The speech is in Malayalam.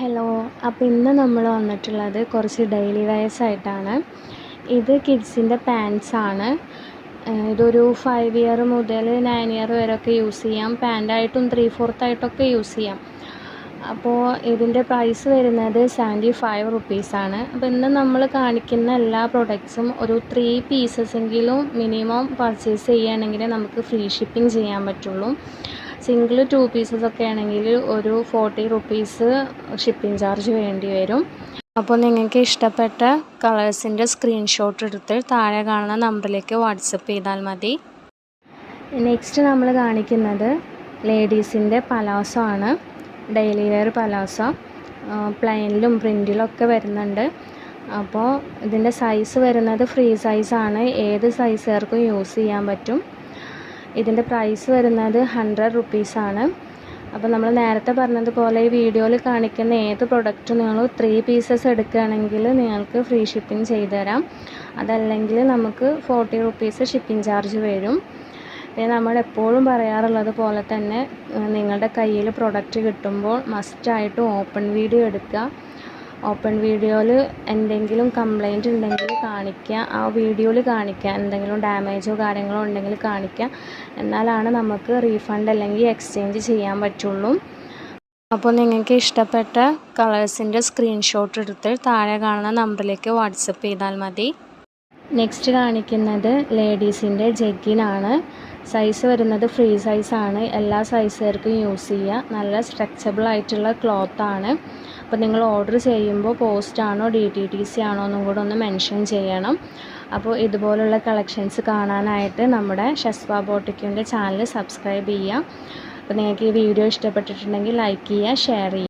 ഹലോ, അപ്പോൾ ഇന്ന് നമ്മൾ വന്നിട്ടുള്ളത് കുറച്ച് ഡെയിലി വെയർസ് ആയിട്ടാണ്. ഇത് കിഡ്സിൻ്റെ പാൻസ് ആണ്. ഇതൊരു 5 ഇയർ മുതൽ 9 ഇയർ വരെയൊക്കെ യൂസ് ചെയ്യാം. പാൻ്റായിട്ടും 3/4 ആയിട്ടൊക്കെ യൂസ് ചെയ്യാം. അപ്പോൾ ഇതിൻ്റെ പ്രൈസ് വരുന്നത് 75 റുപ്പീസാണ്. അപ്പോൾ ഇന്ന് നമ്മൾ കാണിക്കുന്ന എല്ലാ പ്രൊഡക്ട്സും ഒരു 3 പീസസ് എങ്കിലും മിനിമം പർച്ചേസ് ചെയ്യുകയാണെങ്കിൽ നമുക്ക് ഫ്രീ ഷിപ്പിംഗ് ചെയ്യാൻ പറ്റുള്ളൂ. സിംഗിൾ 2 പീസസ് ഒക്കെ ആണെങ്കിൽ ഒരു 40 റുപ്പീസ് ഷിപ്പിംഗ് ചാർജ് വേണ്ടി വരും. അപ്പോൾ നിങ്ങൾക്ക് ഇഷ്ടപ്പെട്ട കളേഴ്സിൻ്റെ സ്ക്രീൻഷോട്ട് എടുത്ത് താഴെ കാണുന്ന നമ്പറിലേക്ക് വാട്സപ്പ് ചെയ്താൽ മതി. നെക്സ്റ്റ് നമ്മൾ കാണിക്കുന്നത് ലേഡീസിൻ്റെ പലാസോ ആണ്. ഡെയിലി വെയർ പലാസോ പ്ലെയിനിലും പ്രിൻറ്റിലൊക്കെ വരുന്നുണ്ട്. അപ്പോൾ ഇതിൻ്റെ സൈസ് വരുന്നത് ഫ്രീ സൈസാണ്. ഏത് സൈസുകാർക്കും യൂസ് ചെയ്യാൻ പറ്റും. ഇതിൻ്റെ പ്രൈസ് വരുന്നത് 100 റുപ്പീസാണ്. അപ്പോൾ നമ്മൾ നേരത്തെ പറഞ്ഞതുപോലെ ഈ വീഡിയോയിൽ കാണിക്കുന്ന ഏത് പ്രൊഡക്റ്റും നിങ്ങൾ 3 പീസസ് എടുക്കുകയാണെങ്കിൽ നിങ്ങൾക്ക് ഫ്രീ ഷിപ്പിംഗ് ചെയ്തു തരാം. അതല്ലെങ്കിൽ നമുക്ക് 40 റുപ്പീസ് ഷിപ്പിംഗ് ചാർജ് വരും. പിന്നെ നമ്മൾ എപ്പോഴും പറയാറുള്ളത് പോലെ തന്നെ നിങ്ങളുടെ കയ്യിൽ പ്രൊഡക്റ്റ് കിട്ടുമ്പോൾ മസ്റ്റായിട്ട് ഓപ്പൺ വീഡിയോ എടുക്കുക. ഓപ്പൺ വീഡിയോയിൽ എന്തെങ്കിലും കംപ്ലൈൻറ്റ് ഉണ്ടെങ്കിൽ കാണിക്കുക. ആ വീഡിയോയിൽ കാണിക്കുക. എന്തെങ്കിലും ഡാമേജോ കാര്യങ്ങളോ ഉണ്ടെങ്കിൽ കാണിക്കുക. എന്നാലാണ് നമുക്ക് റീഫണ്ട് അല്ലെങ്കിൽ എക്സ്ചേഞ്ച് ചെയ്യാൻ പറ്റുള്ളൂ. അപ്പോൾ നിങ്ങൾക്ക് ഇഷ്ടപ്പെട്ട കളേഴ്സിൻ്റെ സ്ക്രീൻഷോട്ട് എടുത്ത് താഴെ കാണുന്ന നമ്പറിലേക്ക് വാട്സപ്പ് ചെയ്താൽ മതി. നെക്സ്റ്റ് കാണിക്കുന്നത് ലേഡീസിൻ്റെ ജഗ്ഗിനാണ്. സൈസ് വരുന്നത് ഫ്രീ സൈസാണ്. എല്ലാ സൈസുകാർക്കും യൂസ് ചെയ്യുക. നല്ല സ്ട്രെച്ചബിൾ ആയിട്ടുള്ള ക്ലോത്താണ്. അപ്പോൾ നിങ്ങൾ ഓർഡർ ചെയ്യുമ്പോൾ പോസ്റ്റ് ആണോ DTDC ആണോ എന്നും കൂടെ ഒന്ന് മെൻഷൻ ചെയ്യണം. അപ്പോൾ ഇതുപോലുള്ള കളക്ഷൻസ് കാണാനായിട്ട് നമ്മുടെ ഷസ്വ ബോട്ടിക്കിൻ്റെ ചാനൽ സബ്സ്ക്രൈബ് ചെയ്യുക. അപ്പോൾ നിങ്ങൾക്ക് ഈ വീഡിയോ ഇഷ്ടപ്പെട്ടിട്ടുണ്ടെങ്കിൽ ലൈക്ക് ചെയ്യുക, ഷെയർ ചെയ്യുക.